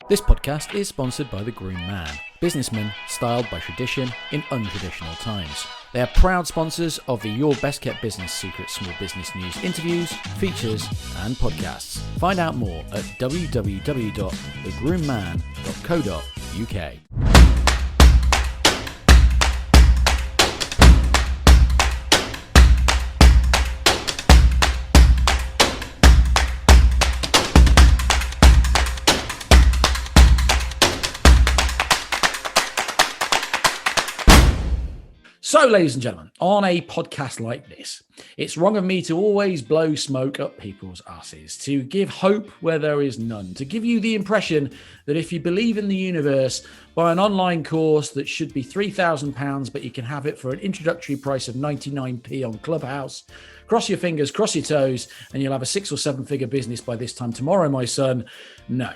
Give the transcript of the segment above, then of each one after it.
This podcast is sponsored by The Groom Man, businessmen styled by tradition in untraditional times. They are proud sponsors of the Your Best Kept Business Secret Small Business News interviews, features and podcasts. Find out more at www.thegroomman.co.uk. So, ladies and gentlemen, on a podcast like this, it's wrong of me to always blow smoke up people's asses, to give hope where there is none, to give you the impression that if you believe in the universe, buy an online course that should be £3,000, but you can have it for an introductory price of 99p on Clubhouse. Cross your fingers, cross your toes, and you'll have a 6 or 7 figure business by this time tomorrow, my son. No.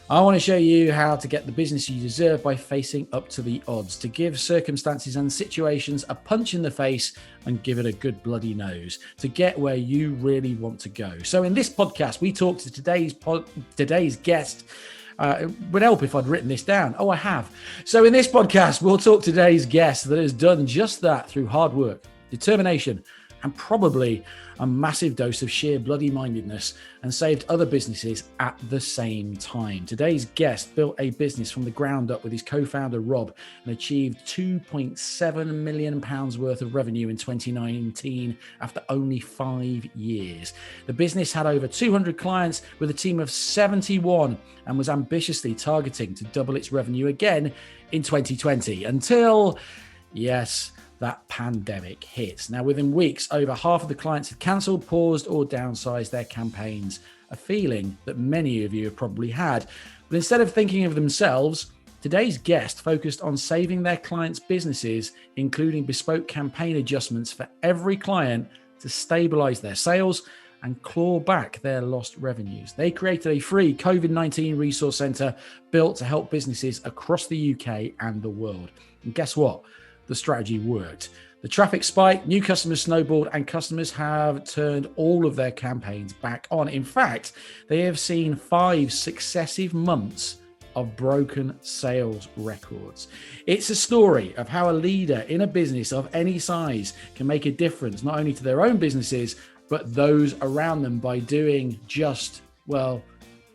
I want to show you how to get the business you deserve by facing up to the odds, to give circumstances and situations a punch in the face and give it a good bloody nose, to get where you really want to go. So in this podcast, we talk to today's guest. It would help if I'd written this down. Oh, I have. So in this podcast, we'll talk to today's guest that has done just that through hard work, determination, and probably a massive dose of sheer bloody mindedness, and saved other businesses at the same time. Today's guest built a business from the ground up with his co-founder Rob and achieved £2.7 million worth of revenue in 2019 after only 5 years. The business had over 200 clients with a team of 71 and was ambitiously targeting to double its revenue again in 2020 until, yes, that pandemic hit. Now, within weeks, over half of the clients had cancelled, paused, or downsized their campaigns, a feeling that many of you have probably had. But instead of thinking of themselves, today's guest focused on saving their clients' businesses, including bespoke campaign adjustments for every client to stabilize their sales and claw back their lost revenues. They created a free COVID-19 resource center built to help businesses across the UK and the world. And guess what? The strategy worked. The traffic spiked, new customers snowballed, and customers have turned all of their campaigns back on. In fact, they have seen 5 successive months of broken sales records. It's a story of how a leader in a business of any size can make a difference, not only to their own businesses, but those around them by doing just, well,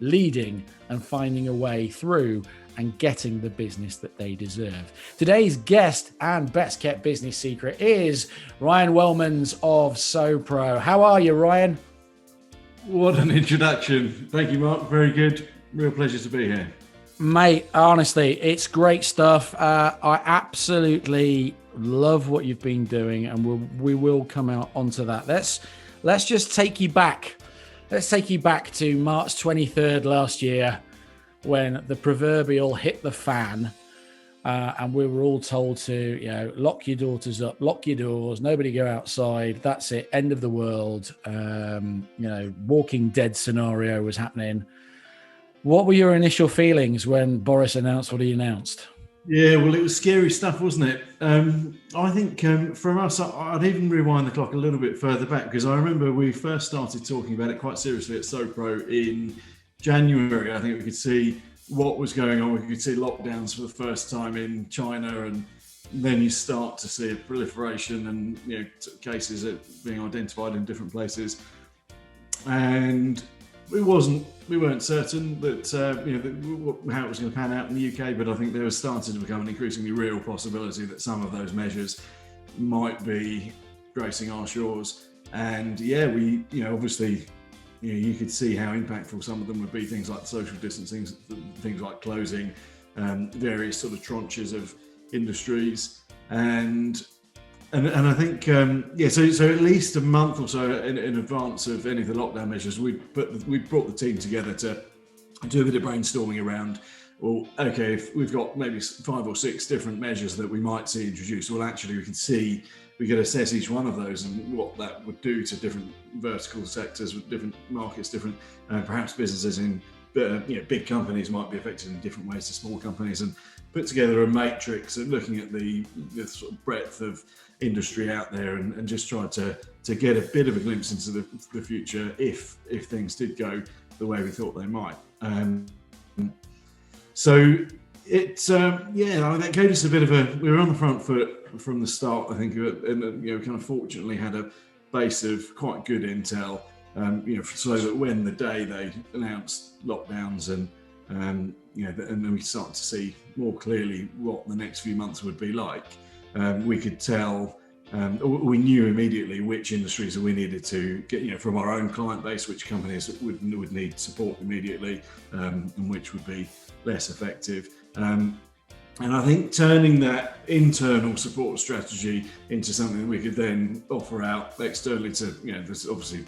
leading and finding a way through and getting the business that they deserve. Today's guest and best kept business secret is Ryan Welmans of SoPro. How are you, Ryan? What an introduction. Thank you, Mark. Very good. Real pleasure to be here. Mate, honestly, it's great stuff. I absolutely love what you've been doing, and we will come out onto that. Let's just take you back. Let's take you back to March 23rd last year, when the proverbial hit the fan, and we were all told to, lock your daughters up, lock your doors, nobody go outside. That's it, end of the world. Walking Dead scenario was happening. What were your initial feelings when Boris announced what he announced? Yeah, well, it was scary stuff, wasn't it? I think for us, I'd even rewind the clock a little bit further back, because I remember we first started talking about it quite seriously at SoPro in January. I think we could see what was going on. We could see lockdowns for the first time in China, and then you start to see a proliferation and cases being identified in different places. And we weren't certain that how it was going to pan out in the UK, but I think there was starting to become an increasingly real possibility that some of those measures might be gracing our shores. And we obviously, you could see how impactful some of them would be, things like social distancing, things like closing various sort of tranches of industries, and I think so at least a month or so in advance of any of the lockdown measures, we brought the team together to do a bit of brainstorming around, well, okay, if we've got maybe 5 or 6 different measures that we might see introduced, well, actually we could assess each one of those and what that would do to different vertical sectors with different markets, different perhaps businesses in big companies might be affected in different ways to small companies, and put together a matrix and looking at the sort of breadth of industry out there, and just try to get a bit of a glimpse into the future if things did go the way we thought they might. So it's that gave us a bit of we were on the front foot from the start, I think, and kind of fortunately had a base of quite good intel, so that when the day they announced lockdowns and then we started to see more clearly what the next few months would be like, we could tell. We knew immediately which industries that we needed to get, from our own client base, which companies would need support immediately, and which would be less effective. And I think turning that internal support strategy into something that we could then offer out externally to, there's obviously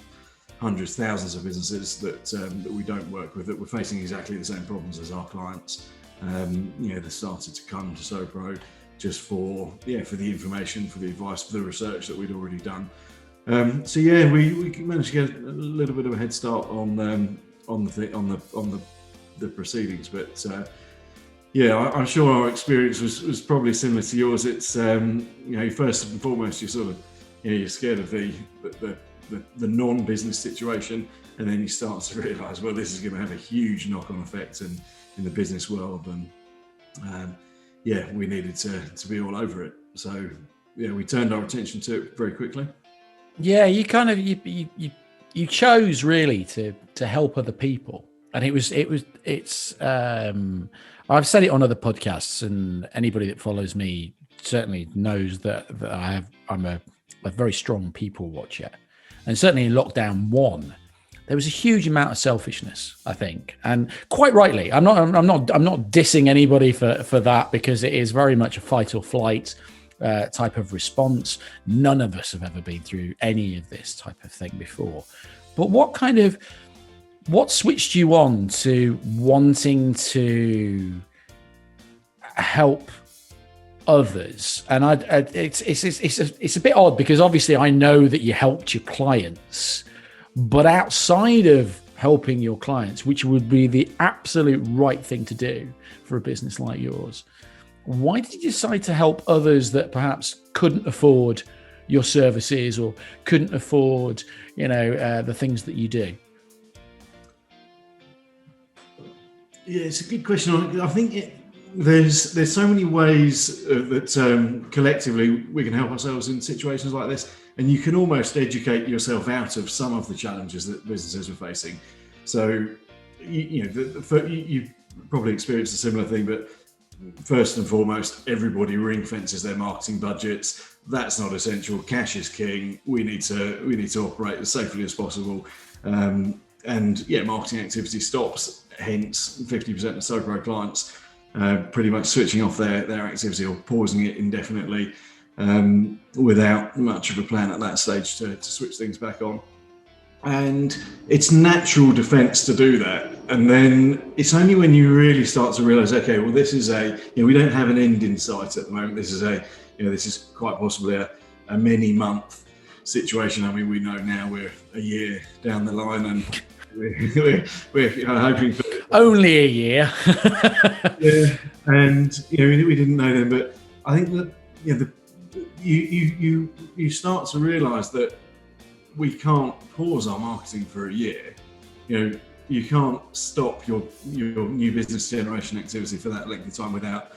hundreds, thousands of businesses that we don't work with that were facing exactly the same problems as our clients. They started to come to SoPro just for the information, for the advice, for the research that we'd already done. We managed to get a little bit of a head start on the proceedings, but I'm sure our experience was probably similar to yours. It's first and foremost you're sort of you're scared of the non-business situation, and then you start to realise, well, this is going to have a huge knock-on effect in the business world, and we needed to be all over it. So we turned our attention to it very quickly. Yeah, you kind of you chose really to help other people, and it's I've said it on other podcasts, and anybody that follows me certainly knows that I'm a very strong people watcher, and certainly in lockdown 1. There was a huge amount of selfishness, I think, and quite rightly. I'm not dissing anybody for that, because it is very much a fight or flight type of response. None of us have ever been through any of this type of thing before. But what switched you on to wanting to help others? And it's a bit odd, because obviously I know that you helped your clients. But outside of helping your clients, which would be the absolute right thing to do for a business like yours, why did you decide to help others that perhaps couldn't afford your services or couldn't afford, the things that you do? Yeah, it's a good question. I think there's so many ways that collectively we can help ourselves in situations like this. And you can almost educate yourself out of some of the challenges that businesses are facing. So, you probably experienced a similar thing, but first and foremost, everybody ring fences their marketing budgets. That's not essential. Cash is king. We need to operate as safely as possible. Marketing activity stops. Hence, 50% of SoPro clients pretty much switching off their activity or pausing it indefinitely. Without much of a plan at that stage to switch things back on. And it's natural defense to do that. And then it's only when you really start to realize, okay, well, this is we don't have an end in sight at the moment. This is this is quite possibly a many month situation. I mean, we know now we're a year down the line, and we're hoping for only a year. Yeah. And, we didn't know then, but I think that, you start to realise that we can't pause our marketing for a year. You can't stop your new business generation activity for that length of time without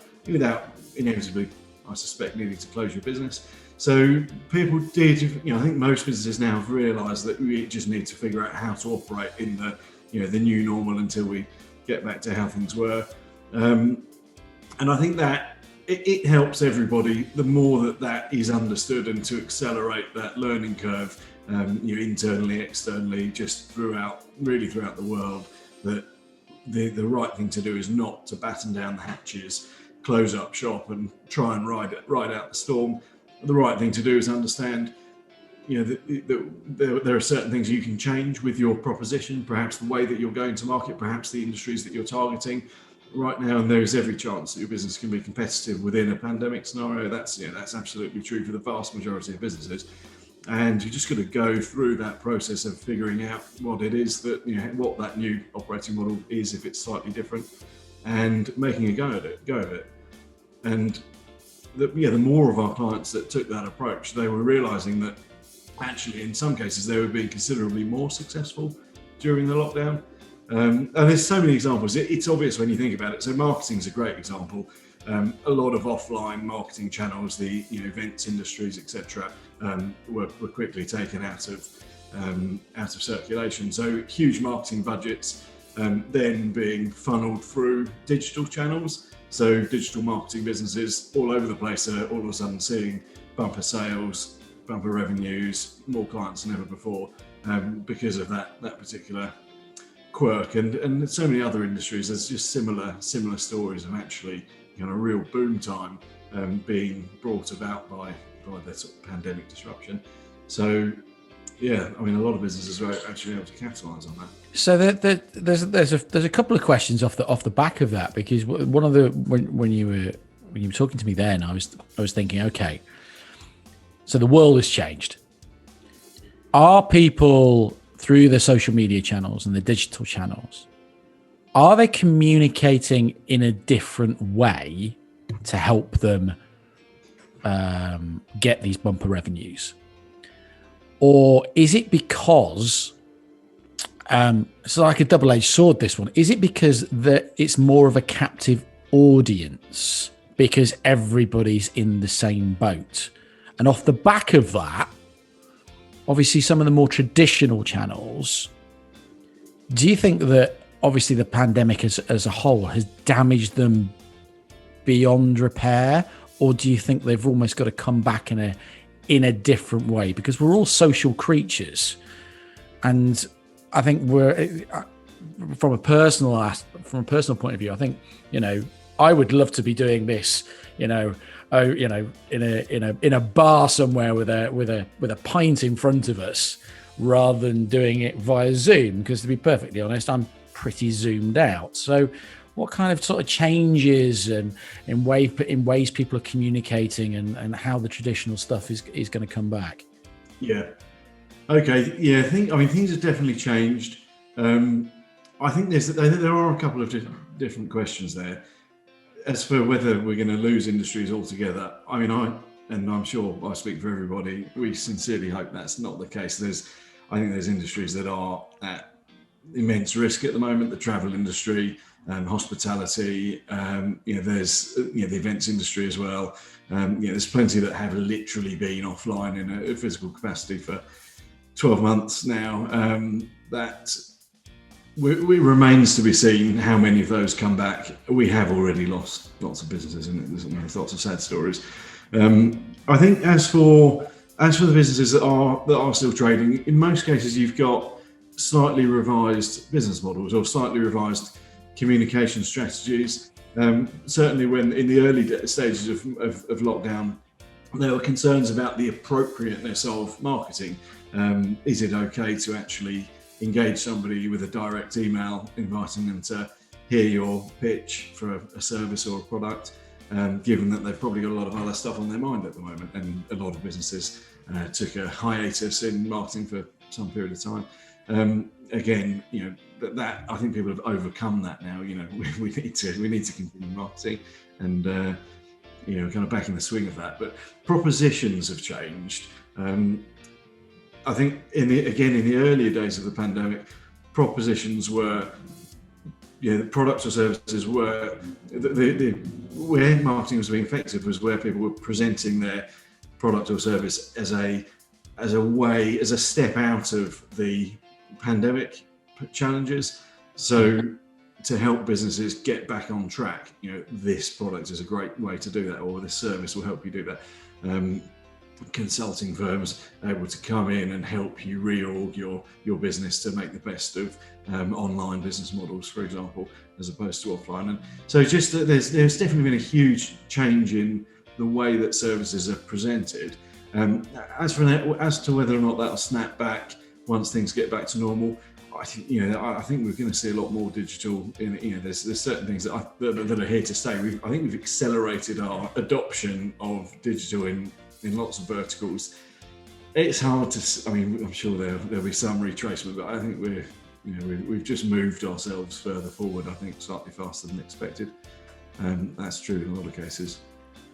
inevitably, I suspect, needing to close your business. So people did. I think most businesses now have realised that we just need to figure out how to operate in the new normal until we get back to how things were. And I think that it helps everybody the more that is understood, and to accelerate that learning curve, internally, externally, just throughout the world, that the right thing to do is not to batten down the hatches, close up shop and try and ride out the storm. The right thing to do is understand, there are certain things you can change with your proposition, perhaps the way that you're going to market, perhaps the industries that you're targeting right now, and there is every chance that your business can be competitive within a pandemic scenario. That's absolutely true for the vast majority of businesses, and you just got to go through that process of figuring out what it is that what that new operating model is, if it's slightly different, and making a go of it. And the more of our clients that took that approach, they were realizing that actually in some cases they were being considerably more successful during the lockdown. And there's so many examples. It's obvious when you think about it. So marketing is a great example. A lot of offline marketing channels, the events industries, etc., were quickly taken out of circulation. So huge marketing budgets then being funneled through digital channels. So digital marketing businesses all over the place are all of a sudden seeing bumper sales, bumper revenues, more clients than ever before because of that particular quirk. And so many other industries, there's just similar stories of actually a real boom time being brought about by the sort of pandemic disruption. So yeah, I mean, a lot of businesses are actually able to capitalise on that. So there's a couple of questions off the back of that, because one of the when you were talking to me then, I was thinking, okay, so the world has changed. Are people through the social media channels and the digital channels, are they communicating in a different way to help them get these bumper revenues? Or is it because, it's like a double-edged sword, this one. Is it because it's more of a captive audience because everybody's in the same boat? And off the back of that, obviously some of the more traditional channels, do you think that obviously the pandemic as a whole has damaged them beyond repair? Or do you think they've almost got to come back in a different way? Because we're all social creatures, and I think we're from a personal point of view, I think I would love to be doing this in a bar somewhere with a pint in front of us, rather than doing it via Zoom, because to be perfectly honest, I'm pretty zoomed out. So what kind of sort of changes and in ways people are communicating and how the traditional stuff is going to come back? Yeah. Okay. Yeah. I think things have definitely changed. I think there are a couple of different questions there. As for whether we're going to lose industries altogether, I mean, I'm sure I speak for everybody, we sincerely hope that's not the case. I think there's industries that are at immense risk at the moment. The travel industry, hospitality, there's the events industry as well. There's plenty that have literally been offline in a physical capacity for 12 months now. That it remains to be seen how many of those come back. We have already lost lots of businesses, and there's lots of sad stories. I think as for the businesses that are still trading, in most cases you've got slightly revised business models or slightly revised communication strategies. Certainly when in the early stages of lockdown, there were concerns about the appropriateness of marketing. Is it okay to actually engage somebody with a direct email inviting them to hear your pitch for a service or a product, given that they've probably got a lot of other stuff on their mind at the moment, and a lot of businesses took a hiatus in marketing for some period of time. Again, that I think people have overcome that now. We need to continue marketing, and kind of back in the swing of that. But propositions have changed. I think in the earlier days of the pandemic, propositions were, products or services were where marketing was being effective was where people were presenting their product or service as a step out of the pandemic challenges. So to help businesses get back on track, this product is a great way to do that, or this service will help you do that. Consulting firms able to come in and help you reorg your business to make the best of online business models, for example, as opposed to offline. And so just that there's definitely been a huge change in the way that services are presented. As to whether or not that'll snap back once things get back to normal, I think we're going to see a lot more digital. There's certain things that are here to stay. I think we've accelerated our adoption of digital in lots of verticals. It's hard to. I'm sure there'll be some retracement, but I think we've just moved ourselves further forward. I think slightly faster than expected. That's true in a lot of cases.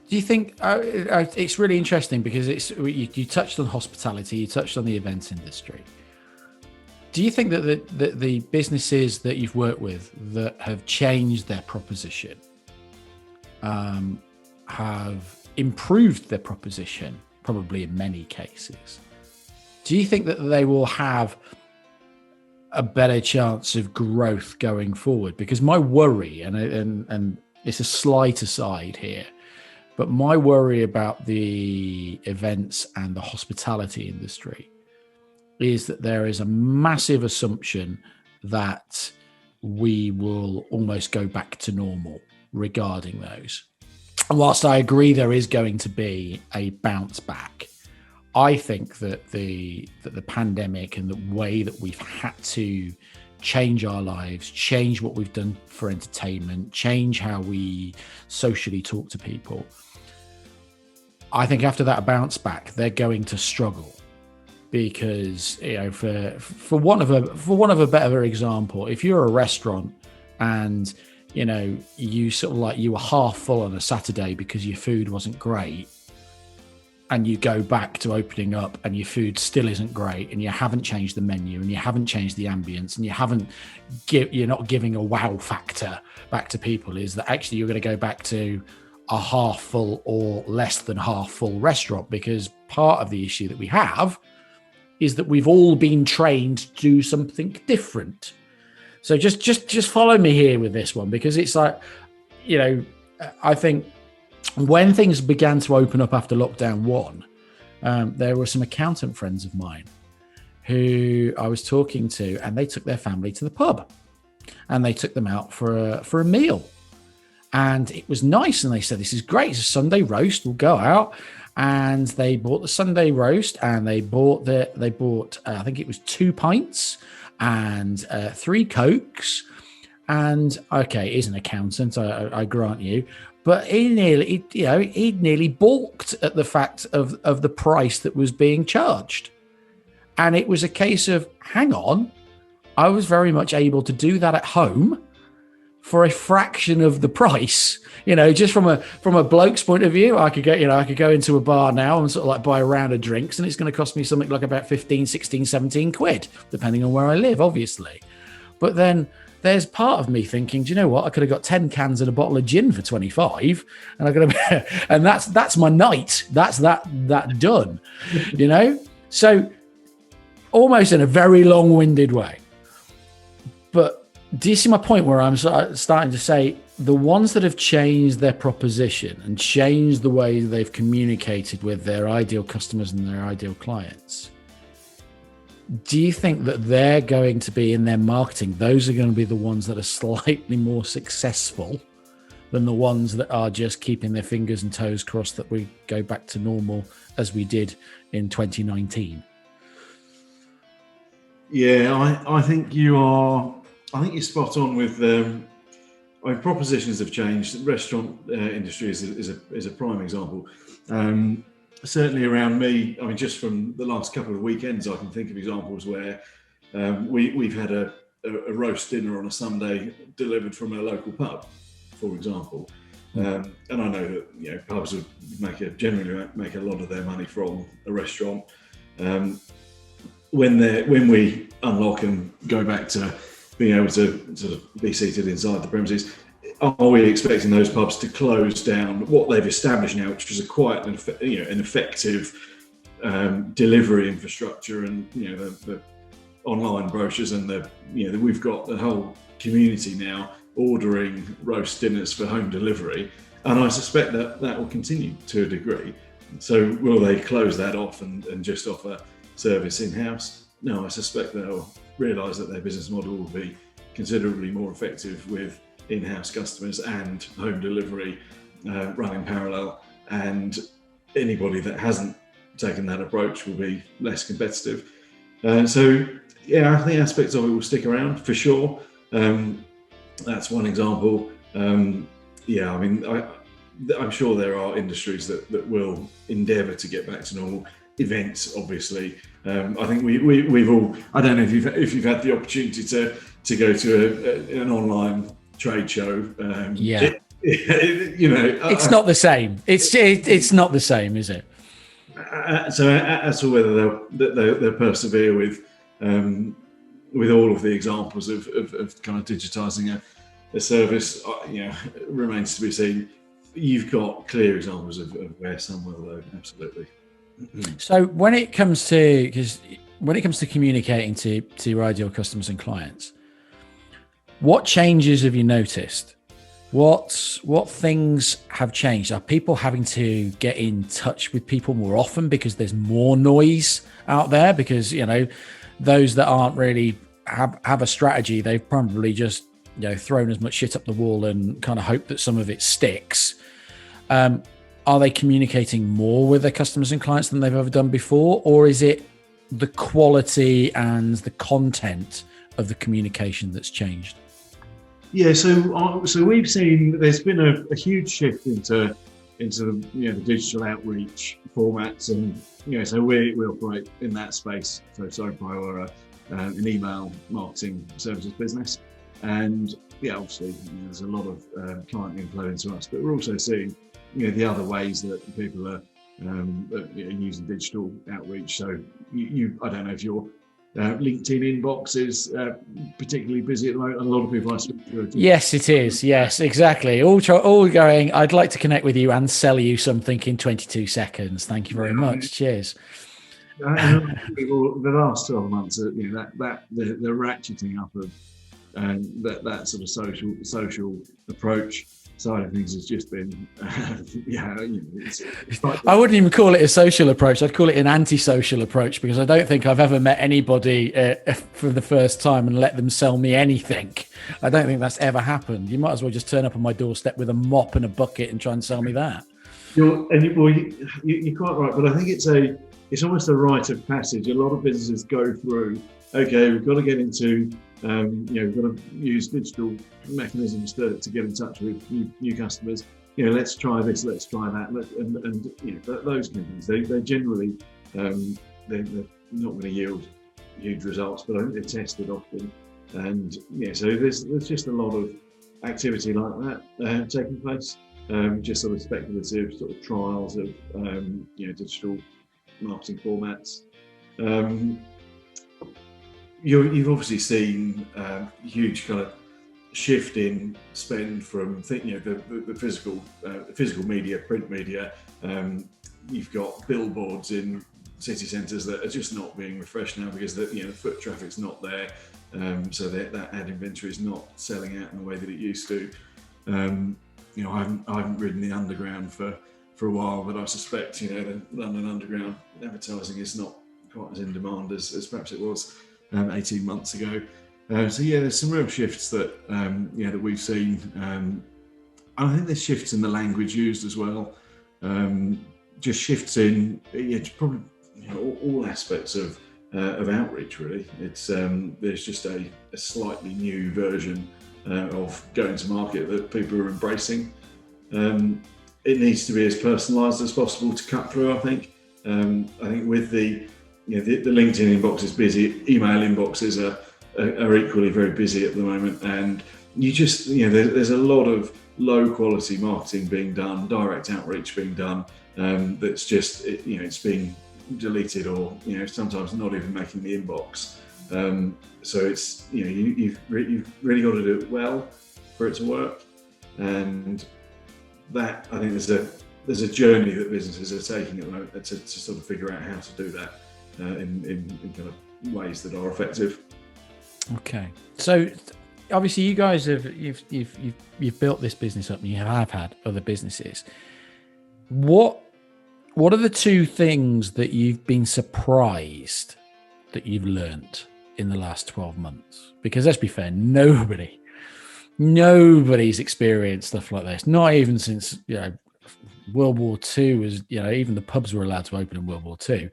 Do you think it's really interesting because you touched on hospitality, you touched on the events industry. Do you think that the businesses that you've worked with that have changed their proposition have improved their proposition, probably in many cases? Do you think that they will have a better chance of growth going forward? Because my worry, and it's a slight aside here, but my worry about the events and the hospitality industry is that there is a massive assumption that we will almost go back to normal regarding those. And whilst I agree there is going to be a bounce back, I think that the pandemic and the way that we've had to change our lives, change what we've done for entertainment, change how we socially talk to people, I think after that bounce back, they're going to struggle. Because, you know, for want of a better example, if you're a restaurant and, you know, you sort of like you were half full on a Saturday because your food wasn't great, and you go back to opening up and your food still isn't great, and you haven't changed the menu and you haven't changed the ambience and you're not giving a wow factor back to people, is that actually you're going to go back to a half full or less than half full restaurant? Because part of the issue that we have is that we've all been trained to do something different. So just follow me here with this one, because it's like, you know, I think when things began to open up after lockdown 1, there were some accountant friends of mine who I was talking to, and they took their family to the pub and they took them out for a meal. And it was nice. And they said, this is great. It's a Sunday roast. We'll go out. And they bought the Sunday roast, and they bought I think it was 2 pints and 3 Cokes. And okay, he's an accountant, I grant you, but he nearly balked at the fact of the price that was being charged. And it was a case of, hang on, I was very much able to do that at home for a fraction of the price. You know, just from a bloke's point of view, I could go into a bar now and sort of like buy a round of drinks, and it's going to cost me something like about 15, 16, 17 quid, depending on where I live, obviously. But then there's part of me thinking, do you know what? I could have got 10 cans and a bottle of gin for 25, and I'm going to, and that's my night. That's that done, you know? So almost in a very long-winded way. But do you see my point where I'm starting to say the ones that have changed their proposition and changed the way they've communicated with their ideal customers and their ideal clients, do you think that they're going to be in their marketing, those are going to be the ones that are slightly more successful than the ones that are just keeping their fingers and toes crossed that we go back to normal as we did in 2019? Yeah, I think you're spot on with. Propositions have changed. The restaurant industry is a prime example. Certainly around me, I mean, just from the last couple of weekends, I can think of examples where we've had a roast dinner on a Sunday delivered from a local pub, for example. And I know that, you know, pubs would generally make a lot of their money from a restaurant. When we unlock and go back to being able to sort of be seated inside the premises, are we expecting those pubs to close down what they've established now, which is an effective delivery infrastructure, and the online brochures, and we've got the whole community now ordering roast dinners for home delivery, and I suspect that will continue to a degree. So will they close that off and just offer service in-house? No, I suspect they'll realise that their business model will be considerably more effective with in-house customers and home delivery running parallel, and anybody that hasn't taken that approach will be less competitive. So yeah, I think aspects of it will stick around for sure. That's one example. Yeah, I mean, I'm sure there are industries that will endeavour to get back to normal. Events, obviously. I think we've all. I don't know if you've had the opportunity to go to an online trade show. Yeah. It's not the same. It's not the same, is it? So as to whether they'll persevere with with all of the examples of kind of digitizing a service, remains to be seen. You've got clear examples of where some will, though, absolutely. So when it comes to communicating to your ideal customers and clients, what changes have you noticed? What things have changed? Are people having to get in touch with people more often because there's more noise out there? Because, those that aren't really have a strategy, they've probably just, thrown as much shit up the wall and kind of hope that some of it sticks. Are they communicating more with their customers and clients than they've ever done before? Or is it the quality and the content of the communication that's changed? Yeah, so we've seen there's been a huge shift into the digital outreach formats, and so we operate in that space. So SoPro are an email marketing services business, and obviously there's a lot of client inflow into us, but we're also seeing the other ways that people are using digital outreach. So I don't know if your LinkedIn inbox is particularly busy at the moment. A lot of people I speak to. Yes, it is. Yes, exactly. All going, I'd like to connect with you and sell you something in 22 seconds. Thank you very much. Cheers. The last 12 months, the ratcheting up of that sort of social approach side of things has just been, I wouldn't even call it a social approach. I'd call it an antisocial approach, because I don't think I've ever met anybody for the first time and let them sell me anything. I don't think that's ever happened. You might as well just turn up on my doorstep with a mop and a bucket and try and sell me that. You're quite right, but I think it's almost a rite of passage. A lot of businesses go through, okay, we've got to get into, we've got to use digital mechanisms to get in touch with new customers. Let's try this, let's try that, and those companies, they generally they're not going to yield huge results, but I think they're tested often, and so there's just a lot of activity like that taking place, just sort of speculative sort of trials of digital marketing formats. You've obviously seen a huge kind of shift in spend from the physical media, print media. You've got billboards in city centres that are just not being refreshed now because the foot traffic's not there, so that ad inventory is not selling out in the way that it used to. I haven't ridden the underground for a while, but I suspect the London Underground advertising is not quite as in demand as perhaps it was 18 months ago. So there's some real shifts that that we've seen. And I think there's shifts in the language used as well. Just shifts in probably all aspects of outreach really. It's there's just a slightly new version of going to market that people are embracing. It needs to be as personalised as possible to cut through. I think with the LinkedIn inbox is busy, email inboxes are equally very busy at the moment, and there's a lot of low quality marketing being done, direct outreach being done, that's just it's being deleted or sometimes not even making the inbox. So it's you've really got to do it well for it to work, and that I think there's a journey that businesses are taking at the moment to sort of figure out how to do that in kind of ways that are effective. Okay, so obviously you guys you've built this business up, and you have had other businesses. What are the two things that you've been surprised that you've learnt in the last 12 months? Because let's be fair, nobody's experienced stuff like this. Not even since World War II was, even the pubs were allowed to open in World War II.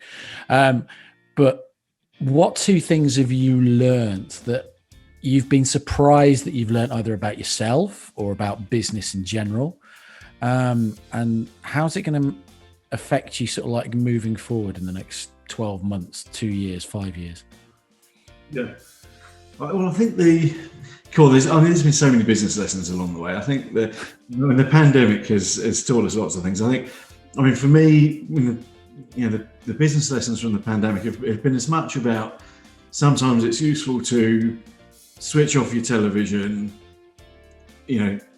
But what two things have you learnt that you've been surprised that you've learnt either about yourself or about business in general? And how's it going to affect you sort of like moving forward in the next 12 months, 2 years, 5 years? Yeah. Well, I think there's been so many business lessons along the way. I think the pandemic has taught us lots of things. For me, the business lessons from the pandemic have been as much about sometimes it's useful to switch off your television,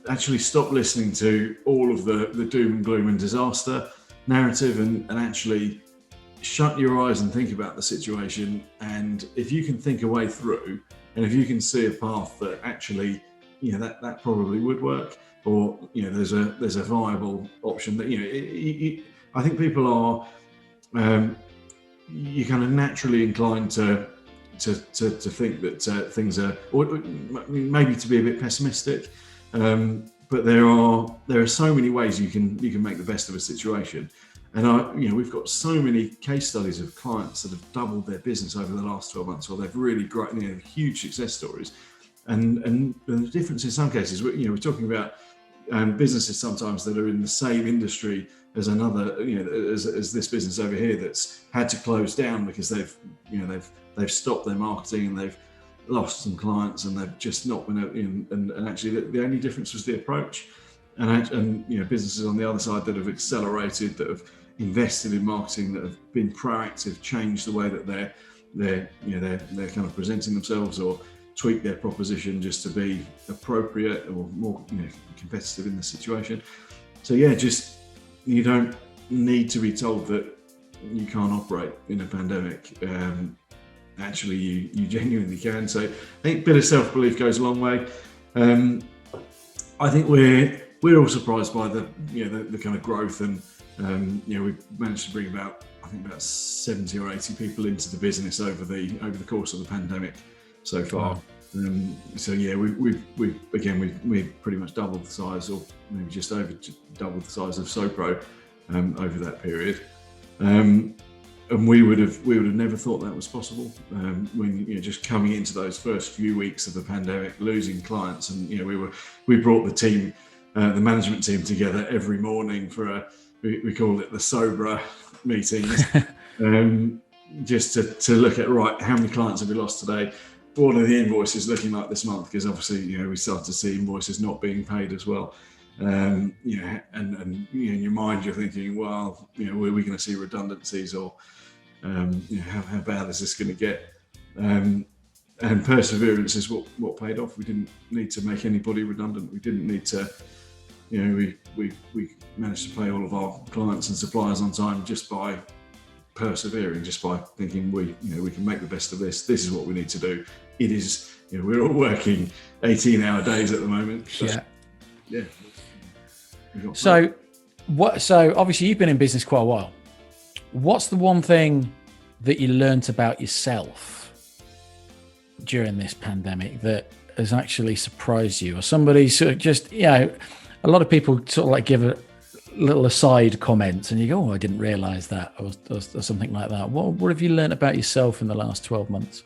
actually stop listening to all of the doom and gloom and disaster narrative, and actually shut your eyes and think about the situation. And if you can think a way through, and if you can see a path that actually, that probably would work, or there's a viable option that I think people are you're kind of naturally inclined to think that things are, or maybe to be a bit pessimistic. But there are so many ways you can make the best of a situation, and we've got so many case studies of clients that have doubled their business over the last 12 months, or they've really grown, huge success stories. And the difference in some cases, we're talking about businesses sometimes that are in the same industry as another, as this business over here that's had to close down because they've stopped their marketing and they've lost some clients and they've just not been in. And actually, the only difference was the approach. And businesses on the other side that have accelerated, that have invested in marketing, that have been proactive, changed the way that they're kind of presenting themselves, or tweak their proposition just to be appropriate or more competitive in the situation. So you don't need to be told that you can't operate in a pandemic. Actually, you genuinely can. So I think a bit of self-belief goes a long way. I think we're all surprised by the kind of growth, and we've managed to bring about 70 or 80 people into the business over the course of the pandemic so far. Wow. We've pretty much doubled the size, or maybe just over doubled the size of SoPro over that period. And we would have never thought that was possible when just coming into those first few weeks of the pandemic, losing clients, and we brought the team, the management team, together every morning for we call it the Sobra meetings, just to look at, right, how many clients have we lost today? What are the invoices looking like this month? Because obviously, we start to see invoices not being paid as well. And in your mind, you're thinking, well, are we going to see redundancies, or how bad is this going to get? And perseverance is what paid off. We didn't need to make anybody redundant. We didn't need to, we managed to pay all of our clients and suppliers on time just by persevering, just by thinking we can make the best of this. This is what we need to do. It is, we're all working 18-hour days at the moment. Yeah. So obviously you've been in business quite a while. What's the one thing that you learned about yourself during this pandemic that has actually surprised you, or somebody sort of just, a lot of people sort of like give a little aside comments and you go, oh, I didn't realize that, or something like that. What have you learned about yourself in the last 12 months?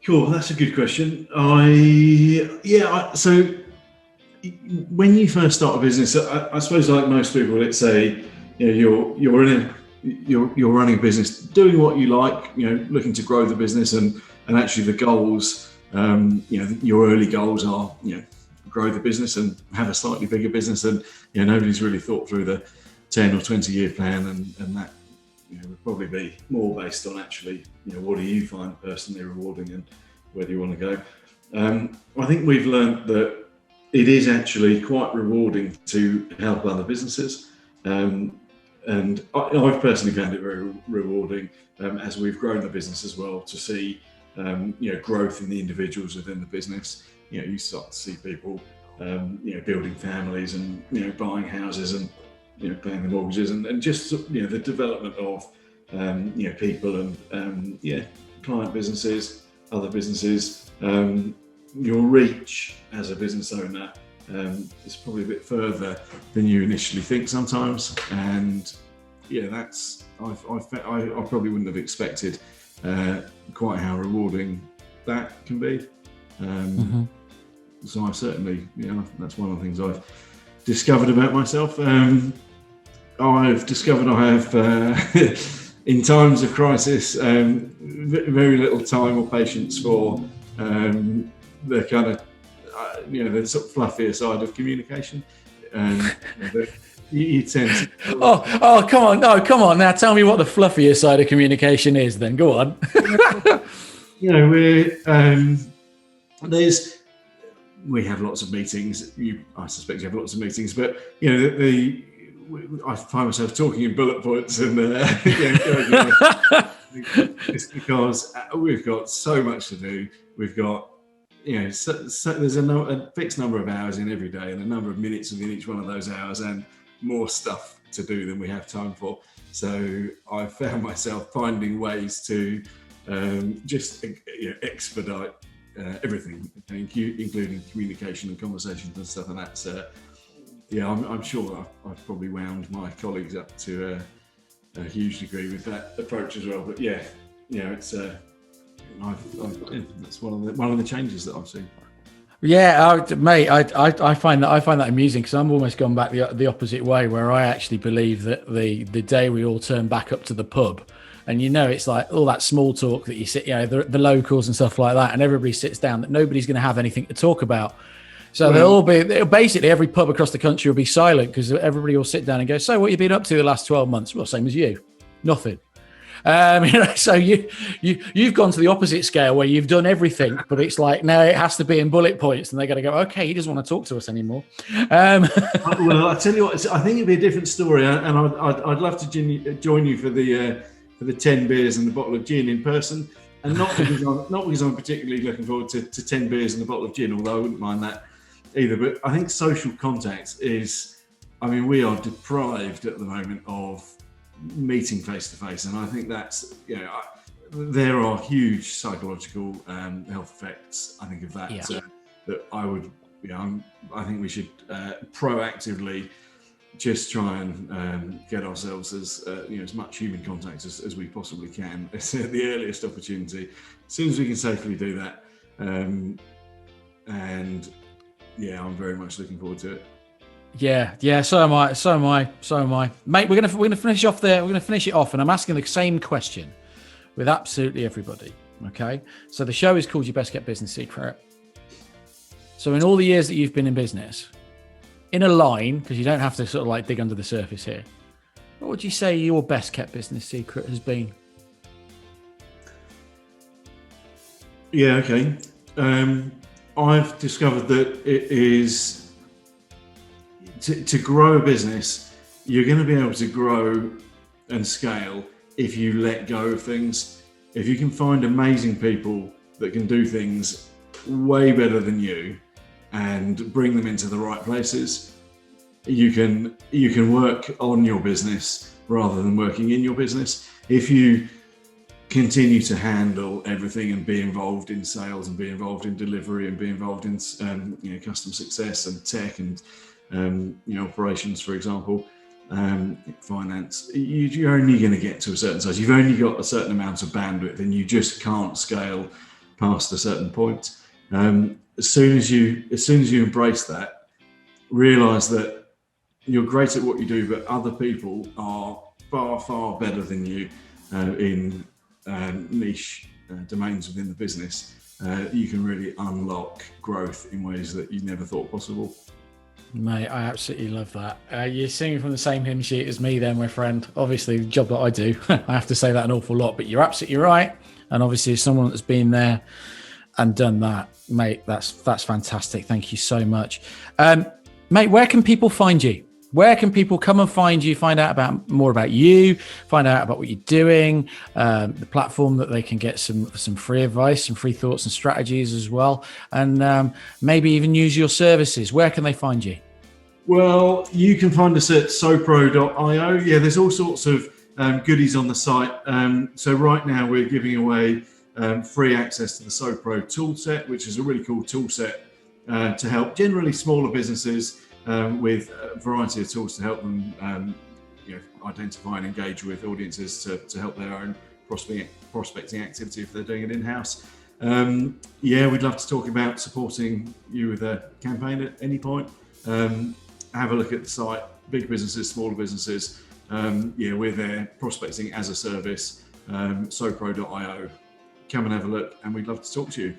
Cool, that's a good question. So when you first start a business, I suppose like most people, let's say, you're running a business, doing what you like, looking to grow the business, and actually the goals, your early goals are, grow the business and have a slightly bigger business, and nobody's really thought through the 10 or 20 year plan, and that would probably be more based on actually, what do you find personally rewarding and where do you want to go? I think we've learned that it is actually quite rewarding to help other businesses, and I've personally found it very rewarding as we've grown the business as well, to see growth in the individuals within the business. You start to see people building families and buying houses and paying the mortgages, and just the development of people and client businesses, other businesses. Your reach as a business owner is probably a bit further than you initially think sometimes, and that's I probably wouldn't have expected quite how rewarding that can be. So I certainly, that's one of the things I've discovered about myself. I've discovered I have, in times of crisis, very little time or patience for the kind of, the sort of fluffier side of communication. You tend to... Oh, come on. No, come on. Now tell me what the fluffier side of communication is then. Go on. you know, we have lots of meetings. I suspect you have lots of meetings, but you know, I find myself talking in bullet points, and it's because we've got so much to do. We've got, you know, so there's a fixed number of hours in every day, and a number of minutes within each one of those hours, and more stuff to do than we have time for. So I found myself finding ways to just expedite everything, including communication and conversations and stuff. And that's, I'm sure I've probably wound my colleagues up to a huge degree with that approach as well. But yeah, you know, it's that's one of the changes that I've seen. Yeah, mate, I find that amusing, because I'm almost gone back the opposite way, where I actually believe that the day we all turn back up to the pub, and you know, it's like all that small talk that you sit, you know, the locals and stuff like that, and everybody sits down, that nobody's going to have anything to talk about. So they'll basically every pub across the country will be silent, because everybody will sit down and go, "So what you been up to the last 12 months?" "Well, same as you, nothing." So you've gone to the opposite scale, where you've done everything, but it's like now it has to be in bullet points, and they're going to go, "Okay, he doesn't want to talk to us anymore." Well, I tell you what, I think it'd be a different story, and I'd love to join you for the 10 beers and the bottle of gin in person, and not because I'm particularly looking forward to 10 beers and a bottle of gin, although I wouldn't mind that either. But I think social contact is, I mean, we are deprived at the moment of meeting face to face, and I think that's, you know, there are huge psychological health effects, I think, of that. That I would, you know, I think we should proactively just try and get ourselves as as much human contact as we possibly can at the earliest opportunity, as soon as we can safely do that. And yeah, I'm very much looking forward to it. Yeah. So am I. Mate, we're gonna finish off there. We're gonna finish it off, and I'm asking the same question with absolutely everybody. Okay. So the show is called Your Best Kept Business Secret. So in all the years that you've been in business, in a line, because you don't have to sort of like dig under the surface here, what would you say your best kept business secret has been? Yeah. Okay. I've discovered that it is. To grow a business, you're going to be able to grow and scale if you let go of things. If you can find amazing people that can do things way better than you and bring them into the right places, you can work on your business rather than working in your business. If you continue to handle everything and be involved in sales and be involved in delivery and be involved in customer success and tech and operations, for example, finance, you're only going to get to a certain size. You've only got a certain amount of bandwidth, and you just can't scale past a certain point. As soon as you embrace that, realize that you're great at what you do, but other people are far better than you in niche domains within the business. You can really unlock growth in ways that you never thought possible. Mate, I absolutely love that. You're singing from the same hymn sheet as me then, my friend. Obviously, the job that I do, I have to say that an awful lot, but you're absolutely right. And obviously, as someone that's been there and done that, mate, that's fantastic. Thank you so much. Mate, where can people find you? Where can people come and find you, find out more about you, find out about what you're doing, the platform that they can get some free advice, some free thoughts and strategies as well, and maybe even use your services? Where can they find you? Well, you can find us at SoPro.io. Yeah, there's all sorts of goodies on the site. So right now we're giving away free access to the SoPro toolset, which is a really cool toolset to help generally smaller businesses with a variety of tools to help them identify and engage with audiences to help their own prospecting activity if they're doing it in-house. We'd love to talk about supporting you with a campaign at any point. Have a look at the site, big businesses, smaller businesses. We're there prospecting as a service, SoPro.io. Come and have a look, and we'd love to talk to you.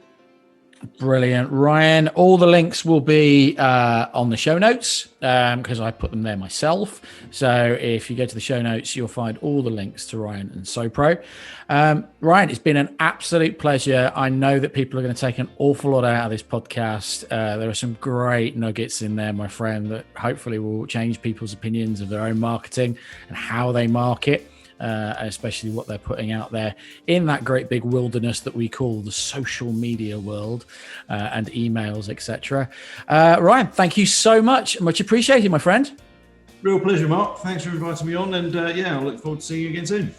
Brilliant. Ryan, all the links will be on the show notes because I put them there myself. So if you go to the show notes, you'll find all the links to Ryan and SoPro. Ryan, it's been an absolute pleasure. I know that people are going to take an awful lot out of this podcast. There are some great nuggets in there, my friend, that hopefully will change people's opinions of their own marketing and how they market. Especially what they're putting out there in that great big wilderness that we call the social media world and emails, etc. Ryan, thank you so much. Much appreciated, my friend. Real pleasure, Mark. Thanks for inviting me on. And I look forward to seeing you again soon.